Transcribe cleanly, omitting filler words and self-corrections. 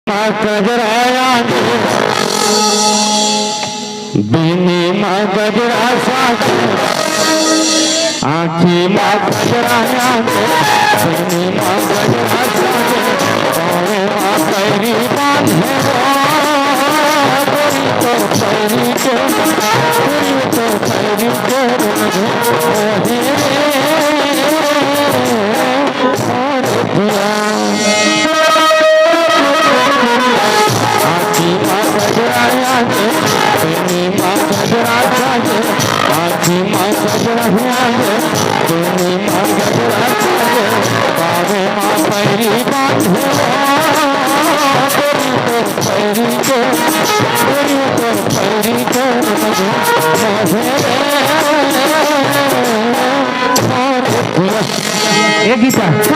गजराया बीनी माँ गजरा साथे आँखी माँ गजराया बीनी माँ गजरा साथे पावे माँ पैरी बांधे तो पैरी के गीता